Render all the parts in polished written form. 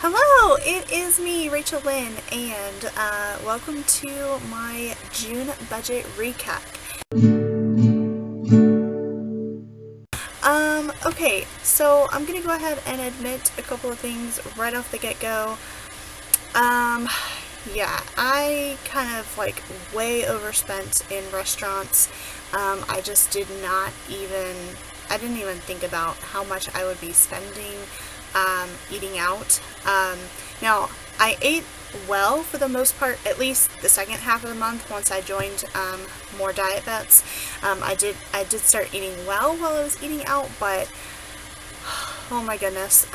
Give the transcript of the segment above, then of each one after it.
Hello, it is me, RachaelLyn, and welcome to my June budget recap. Okay, so I'm gonna go ahead and admit a couple of things right off the get-go. Yeah, I kind of like way overspent in restaurants. I just didn't even think about how much I would be spending eating out. Now, I ate well for the most part, at least the second half of the month once I joined more diet vets. I did start eating well while I was eating out, but oh my goodness,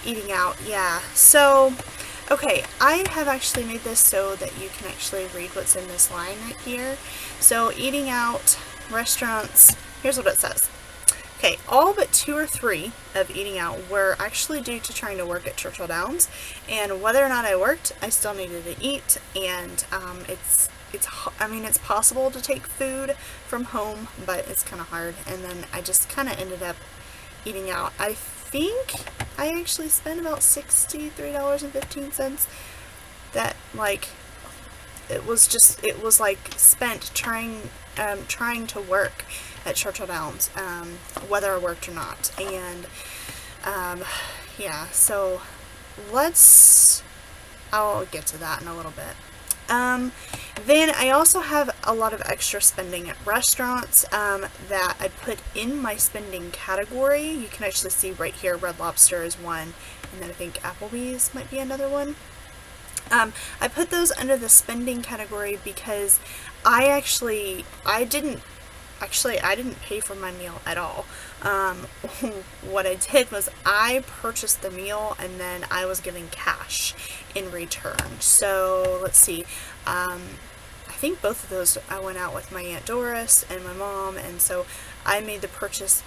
eating out, yeah. So, okay, I have actually made this so that you can actually read what's in this line right here. So, eating out, restaurants, here's what it says. Okay, all but 2 or 3 of eating out were actually due to trying to work at Churchill Downs, and whether or not I worked, I still needed to eat, and it's possible to take food from home, but it's kind of hard, and then I just kind of ended up eating out. I think I actually spent about $63.15. That, like, it was like spent trying to work at Churchill Downs, whether I worked or not. And yeah, so I'll get to that in a little bit. Then I also have a lot of extra spending at restaurants that I put in my spending category. You can actually see right here, Red Lobster is one, and then I think Applebee's might be another one. I put those under the spending category because I didn't pay for my meal at all. What I did was I purchased the meal and then I was given cash in return. So let's see, I think both of those I went out with my Aunt Doris and my mom, and so I made the purchase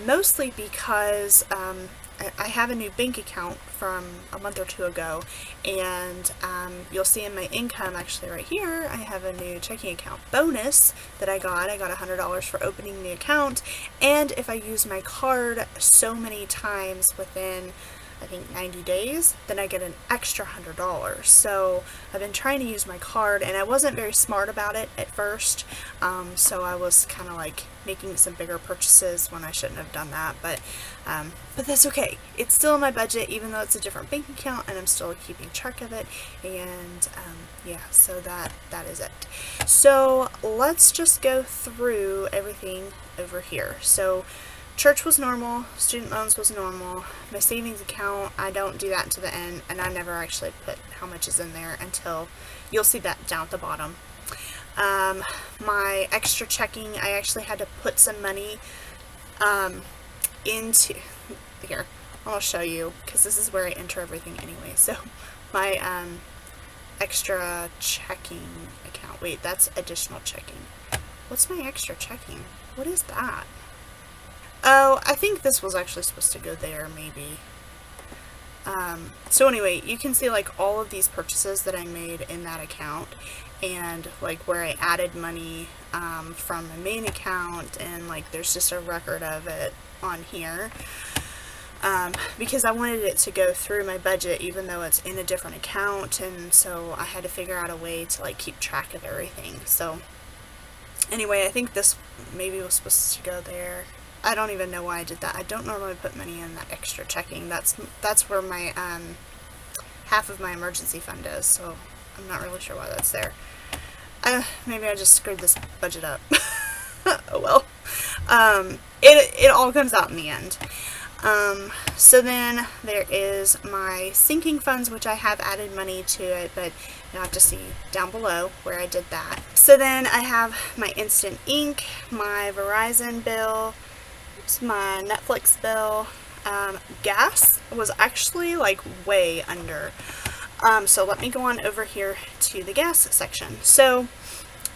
mostly because I have a new bank account from a month or 2 ago, and you'll see in my income, actually right here, I have a new checking account bonus that I got. I got $100 for opening the account, and if I use my card so many times within, I think, 90 days, then I get an extra $100. So I've been trying to use my card, and I wasn't very smart about it at first, so I was kind of like making some bigger purchases when I shouldn't have done that, but that's okay. It's still in my budget, even though it's a different bank account, and I'm still keeping track of it, and yeah, so that is it. So let's just go through everything over here. So church was normal, student loans was normal, my savings account, I don't do that to the end, and I never actually put how much is in there until, you'll see that down at the bottom. My extra checking, I actually had to put some money into, here, I'll show you, because this is where I enter everything anyway. So my extra checking account, wait, that's additional checking. What's my extra checking? What is that? Oh, I think this was actually supposed to go there, maybe. So anyway, you can see like all of these purchases that I made in that account, and like where I added money from my main account, and like there's just a record of it on here, because I wanted it to go through my budget even though it's in a different account, and so I had to figure out a way to like keep track of everything. So anyway, I think this maybe was supposed to go there. I don't even know why I did that. I don't normally put money in that extra checking. That's where my half of my emergency fund is, so I'm not really sure why that's there. Maybe I just screwed this budget up. Oh well. It all comes out in the end. So then there is my sinking funds, which I have added money to it, but you'll have to see down below where I did that. So then I have my Instant Ink, my Verizon bill, my Netflix bill. Gas was actually like way under. So let me go on over here to the gas section. So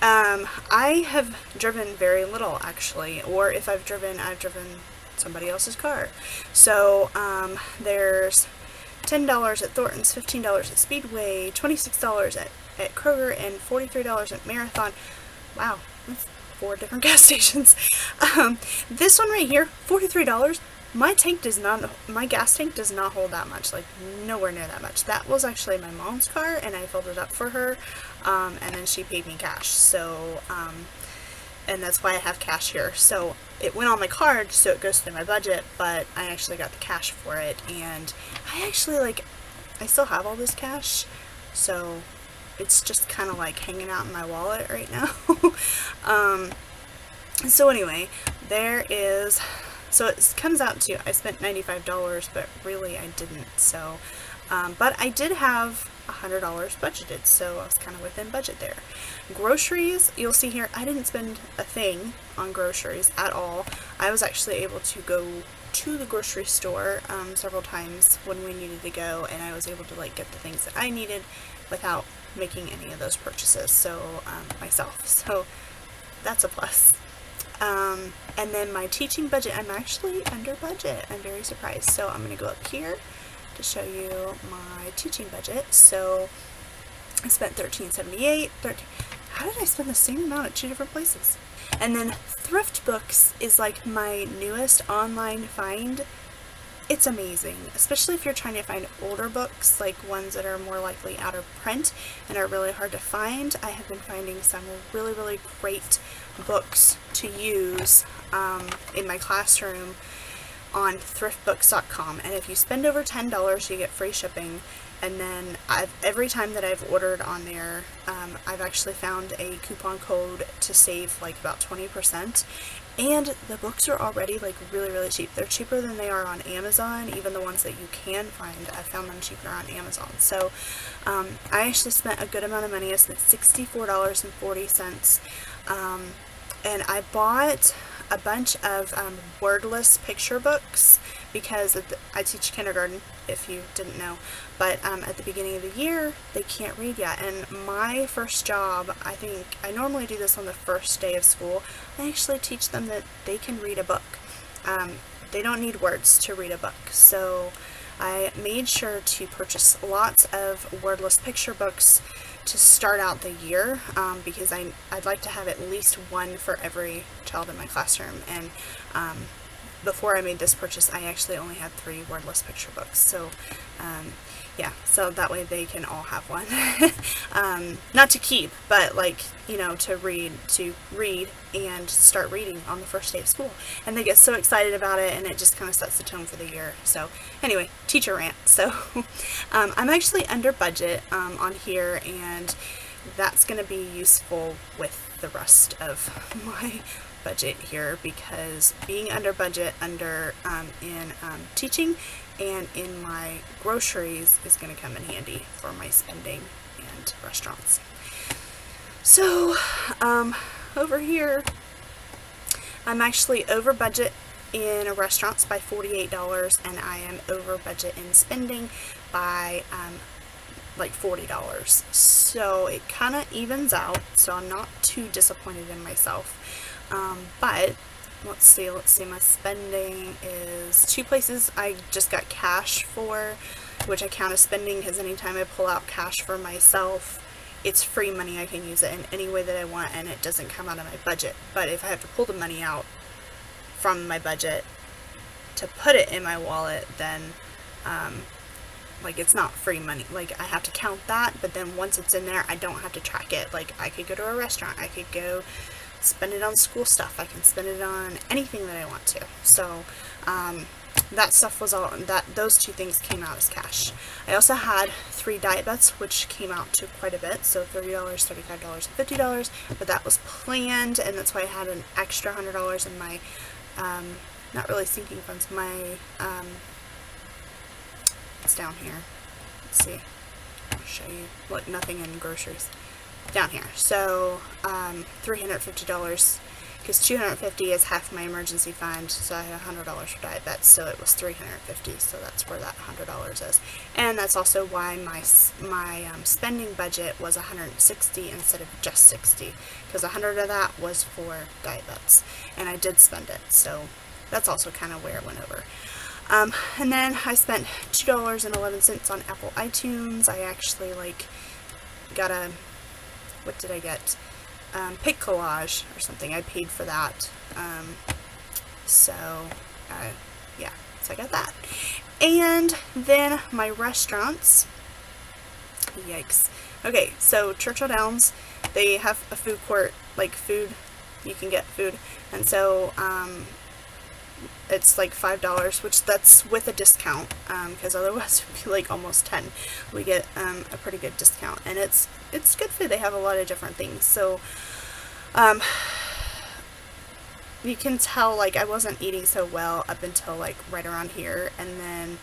I have driven very little actually, or if I've driven somebody else's car. So there's $10 at Thornton's, $15 at Speedway, $26 at Kroger, and $43 at Marathon. Wow, that's 4 different gas stations. This one right here, $43. my gas tank does not hold that much, like nowhere near that much. That was actually my mom's car, and I filled it up for her, and then she paid me cash. So, and that's why I have cash here. So it went on my card, so it goes through my budget, but I actually got the cash for it, and I actually, like, I still have all this cash, so it's just kind of like hanging out in my wallet right now. So anyway, so it comes out to, I spent $95, but really I didn't. So, but I did have $100 budgeted, so I was kind of within budget there. Groceries, you'll see here, I didn't spend a thing on groceries at all. I was actually able to go to the grocery store several times when we needed to go, and I was able to like get the things that I needed without making any of those purchases, so myself. So that's a plus. And then my teaching budget, I'm actually under budget. I'm very surprised. So I'm going to go up here to show you my teaching budget. So I spent $13.78. How did I spend the same amount at two different places? And then Thrift Books is like my newest online find. It's amazing, especially if you're trying to find older books, like ones that are more likely out of print and are really hard to find. I have been finding some really, really great books to use in my classroom on thriftbooks.com. And if you spend over $10, you get free shipping. And then every time that I've ordered on there, I've actually found a coupon code to save like about 20%. And the books are already like really, really cheap. They're cheaper than they are on Amazon. Even the ones that you can find, I found them cheaper on Amazon. So I actually spent a good amount of money. I spent $64.40. And I bought a bunch of wordless picture books because I teach kindergarten, if you didn't know, but at the beginning of the year they can't read yet, and my first job, I normally do this on the first day of school, I actually teach them that they can read a book. They don't need words to read a book, so I made sure to purchase lots of wordless picture books to start out the year, because I'd like to have at least one for every child in my classroom. And before I made this purchase, I actually only had 3 wordless picture books. So yeah, so that way they can all have one. Not to keep, but like, to read and start reading on the first day of school. And they get so excited about it, and it just kind of sets the tone for the year. So anyway, teacher rant. So I'm actually under budget on here, and that's going to be useful with the rest of my budget here, because being under budget in teaching and in my groceries is going to come in handy for my spending and restaurants. So over here I'm actually over budget in restaurants by $48, and I am over budget in spending by like $40. So it kind of evens out, so I'm not too disappointed in myself. But let's see, my spending is 2 places I just got cash for, which I count as spending because anytime I pull out cash for myself, it's free money. I can use it in any way that I want, and it doesn't come out of my budget. But if I have to pull the money out from my budget to put it in my wallet, then like, it's not free money. Like, I have to count that, but then once it's in there, I don't have to track it. Like, I could go to a restaurant, I could go spend it on school stuff, I can spend it on anything that I want to. So that stuff was all, those 2 things came out as cash. I also had 3 diet bets, which came out to quite a bit, so $30, $35, and $50, but that was planned, and that's why I had an extra $100 in my not really sinking funds, my it's down here. Let's see, I'll show you. Look, nothing in groceries down here. So $350, because $250 is half my emergency fund, so I have $100 for diet bets, so it was $350. So that's where that $100 is, and that's also why my spending budget was $160 instead of just $60, because $100 of that was for diet bets, and I did spend it. So that's also kind of where it went over. And then I spent $2.11 on Apple iTunes. I actually got what did I get? Pic collage or something. I paid for that. So yeah. So I got that. And then my restaurants. Yikes. Okay, so Churchill Downs, they have a food court, like food, you can get food, and so it's like $5, which that's with a discount, because otherwise it would be like almost 10. We get a pretty good discount, and it's good food. They have a lot of different things, so you can tell, like, I wasn't eating so well up until like right around here, and then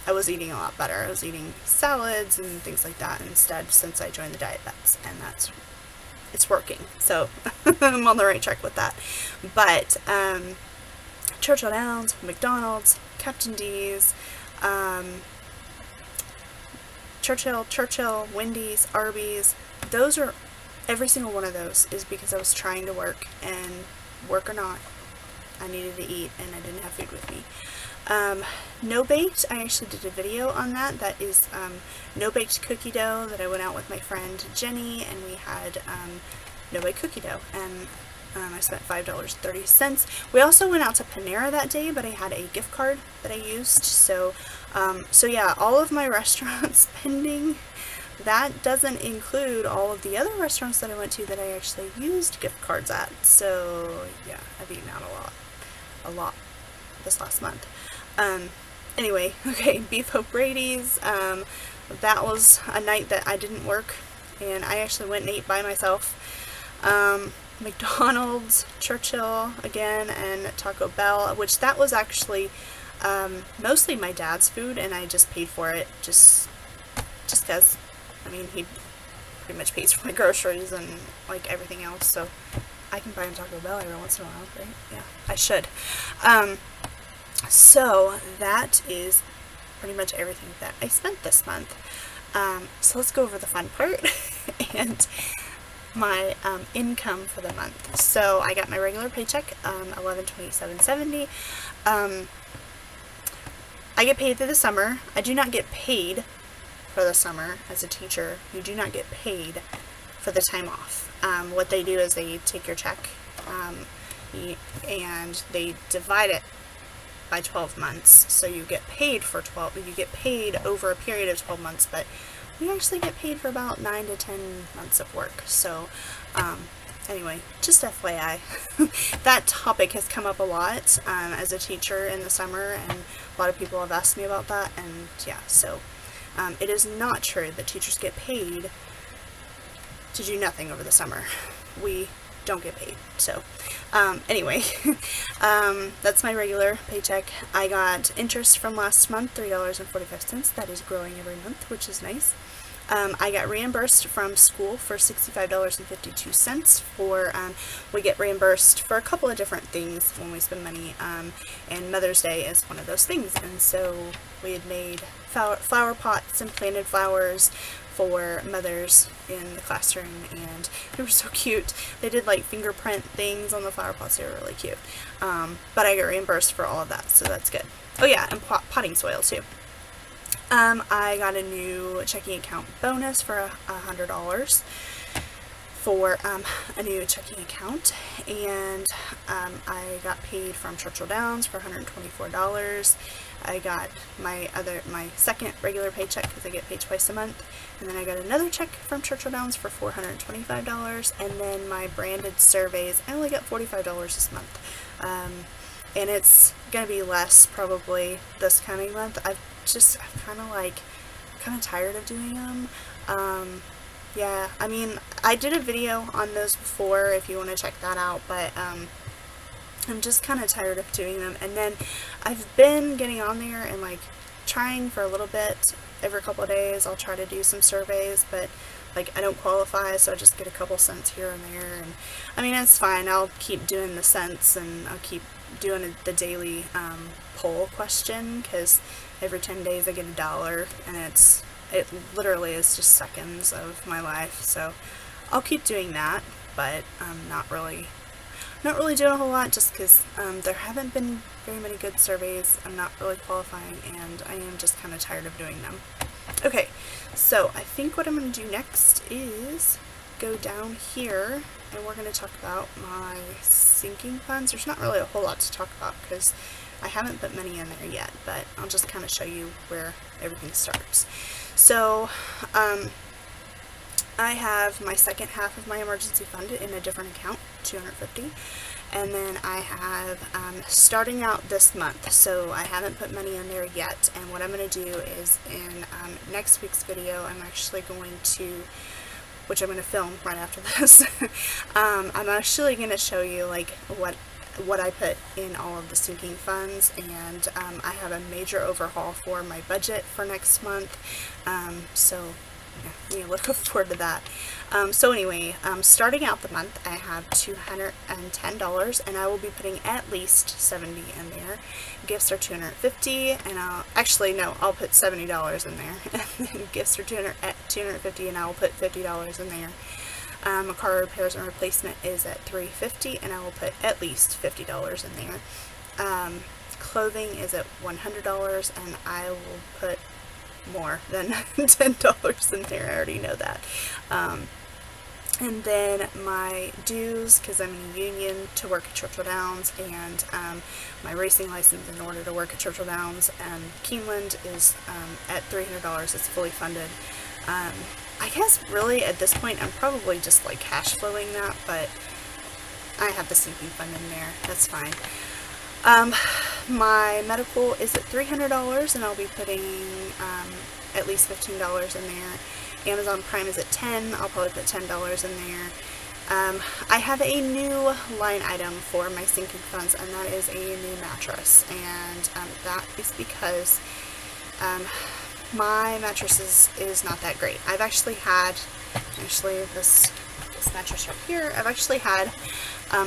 I was eating a lot better. I was eating salads and things like that instead since I joined the diet vets, and it's working. So I'm on the right track with that. But Churchill Downs, McDonald's, Captain D's, Churchill, Wendy's, Arby's, those are, every single one of those is because I was trying to work, and work or not, I needed to eat, and I didn't have food with me. No baked, I actually did a video on that. That is no baked cookie dough that I went out with my friend Jenny, and we had no baked cookie dough, and I spent $5.30. We also went out to Panera that day, but I had a gift card that I used. So yeah, all of my restaurant spending, that doesn't include all of the other restaurants that I went to that I actually used gift cards at. So yeah, I've eaten out a lot this last month. Anyway, okay, Beef O'Brady's, that was a night that I didn't work, and I actually went and ate by myself. McDonald's, Churchill again, and Taco Bell, which that was actually mostly my dad's food, and I just paid for it just because, I mean, he pretty much pays for my groceries and like everything else, so I can buy him Taco Bell every once in a while, right? Yeah, I should. So that is pretty much everything that I spent this month. So let's go over the fun part and my income for the month. So I got my regular paycheck, $1127.70. I get paid through the summer. I do not get paid for the summer as a teacher. You do not get paid for the time off. What they do is they take your check and they divide it by 12 months, so you get paid for 12, you get paid over a period of 12 months, but we actually get paid for about 9 to 10 months of work. So anyway, just FYI, that topic has come up a lot as a teacher in the summer, and a lot of people have asked me about that, and yeah, so it is not true that teachers get paid to do nothing over the summer. We don't get paid. So anyway, that's my regular paycheck. I got interest from last month, $3.45. That is growing every month, which is nice. I got reimbursed from school for $65.52 for, we get reimbursed for a couple of different things when we spend money, and Mother's Day is one of those things, and so we had made flower pots and planted flowers for mothers in the classroom, and they were so cute. They did like fingerprint things on the flower pots. They were really cute. But I got reimbursed for all of that, so that's good. Oh yeah, and potting soil too. I got a new checking account bonus for $100 for a new checking account, and I got paid from Churchill Downs for $124. I got my second regular paycheck because I get paid twice a month, and then I got another check from Churchill Downs for $425, and then my branded surveys, I only got $45 this month, and it's gonna be less probably this coming month. I'm kind of tired of doing them. Yeah, I mean, I did a video on those before if you want to check that out, but I'm just kind of tired of doing them. And then I've been getting on there and like trying for a little bit. Every couple of days I'll try to do some surveys, but like I don't qualify, so I just get a couple cents here and there. And I mean, it's fine. I'll keep doing the cents, and I'll keep doing the daily poll question, because every 10 days I get $1, and it literally is just seconds of my life. So I'll keep doing that, but I'm not really doing a whole lot, just because there haven't been very many good surveys. I'm not really qualifying, and I am just kind of tired of doing them. Okay, so I think what I'm going to do next is go down here, and we're going to talk about my sinking funds. There's not really a whole lot to talk about, because I haven't put money in there yet, but I'll just kind of show you where everything starts. So I have my second half of my emergency fund in a different account, $250. And then I have starting out this month, so I haven't put money in there yet. And what I'm going to do is in next week's video, I'm actually going to, which I'm going to film right after this, I'm actually going to show you like what I put in all of the sinking funds, and I have a major overhaul for my budget for next month. So yeah, look forward to that. So anyway, starting out the month, I have $210, and I will be putting at least $70 in there. Gifts are $250, and I'll put $70 in there. And then gifts are $250, and I will put $50 in there. Car repairs and replacement is at $350, and I will put at least $50 in there. Clothing is at $100, and I will put more than $10 in there. I already know that. And then my dues, because I'm in a union to work at Churchill Downs, and my racing license in order to work at Churchill Downs, Keeneland is at $300. It's fully funded. I guess really at this point I'm probably just like cash flowing that, but I have the sinking fund in there. That's fine. My medical is at $300, and I'll be putting at least $15 in there. Amazon Prime is at $10. I'll probably put $10 in there. I have a new line item for my sinking funds, and that is a new mattress, and that is because my mattress is not that great. I've actually had this mattress right here, I've actually had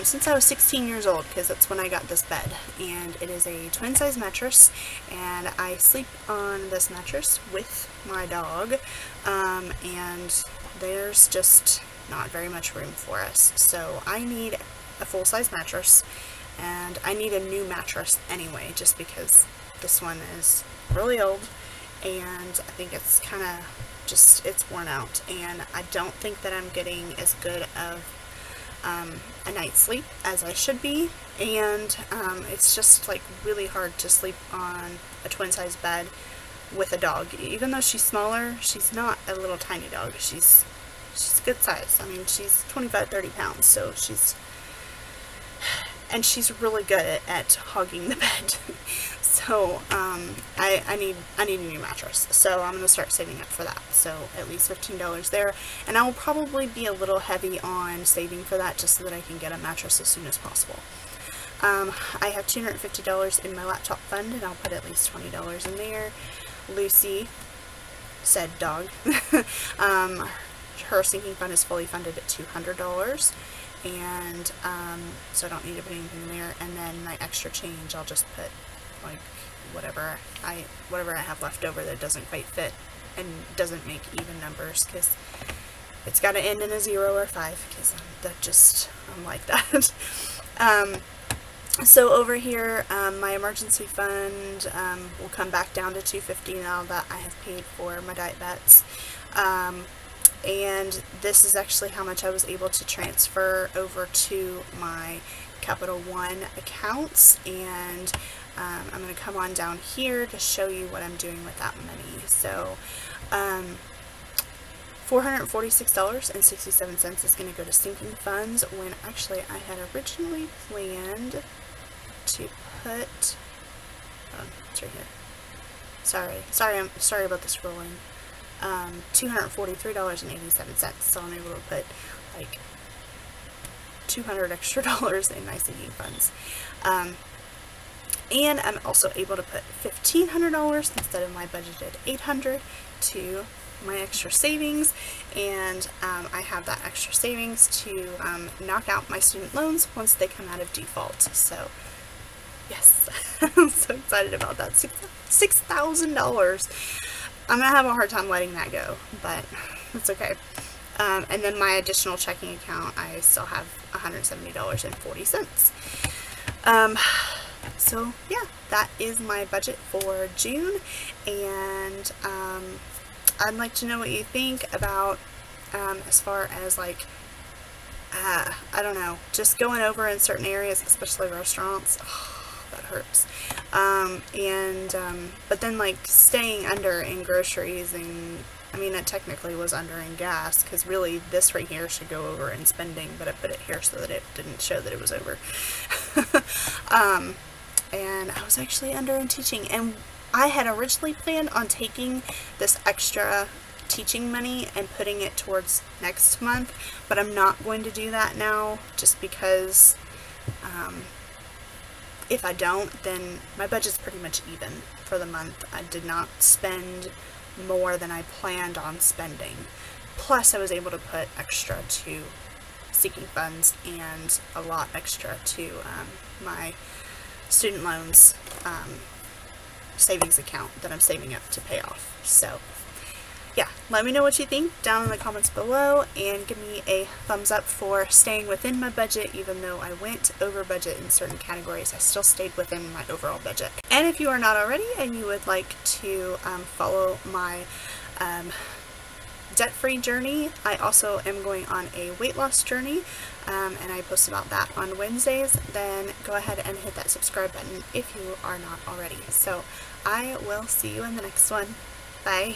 since I was 16 years old, because that's when I got this bed, and it is a twin size mattress, and I sleep on this mattress with my dog, and there's just not very much room for us, so I need a full size mattress, and I need a new mattress anyway, just because this one is really old, and I think it's kind of just, it's worn out, and I don't think that I'm getting as good of a night's sleep as I should be, and it's just like really hard to sleep on a twin size bed with a dog. Even though she's smaller, she's not a little tiny dog. She's good size. I mean, she's 25-30 pounds, so she's really good at hogging the bed. So I need a new mattress, so I'm going to start saving up for that, so at least $15 there, and I will probably be a little heavy on saving for that just so that I can get a mattress as soon as possible. I have $250 in my laptop fund, and I'll put at least $20 in there. Lucy, said dog, her sinking fund is fully funded at $200, and so I don't need to put anything in there, and then my extra change I'll just put like whatever I have left over that doesn't quite fit and doesn't make even numbers, because it's got to end in a 0 or 5, because I'm like that. So over here, my emergency fund will come back down to $250 now that I have paid for my diet vets. And this is actually how much I was able to transfer over to my Capital One accounts, and I'm going to come on down here to show you what I'm doing with that money. So $446.67 is going to go to sinking funds, when actually I had originally planned to put, it's right here, sorry about this rolling, $243.87, so I'm able to put like $200 extra in my sinking funds. And I'm also able to put $1,500 instead of my budgeted $800 to my extra savings, and I have that extra savings to knock out my student loans once they come out of default. So yes, I'm so excited about that. $6,000. I'm gonna have a hard time letting that go, but it's okay. And then my additional checking account, I still have $170.40. So yeah, that is my budget for June, and I'd like to know what you think about as far as like I don't know, just going over in certain areas, especially restaurants. Oh, that hurts. But then like staying under in groceries, and I mean it technically was under in gas, because really this right here should go over in spending, but I put it here so that it didn't show that it was over. And I was actually under in teaching, and I had originally planned on taking this extra teaching money and putting it towards next month, but I'm not going to do that now, just because if I don't, then my budget's pretty much even for the month. I did not spend more than I planned on spending. Plus I was able to put extra to seeking funds and a lot extra to my student loans savings account that I'm saving up to pay off. So yeah, let me know what you think down in the comments below, and give me a thumbs up for staying within my budget. Even though I went over budget in certain categories, I still stayed within my overall budget. And if you are not already and you would like to follow my debt-free journey, I also am going on a weight loss journey, and I post about that on Wednesdays. Then go ahead and hit that subscribe button if you are not already. So I will see you in the next one. Bye.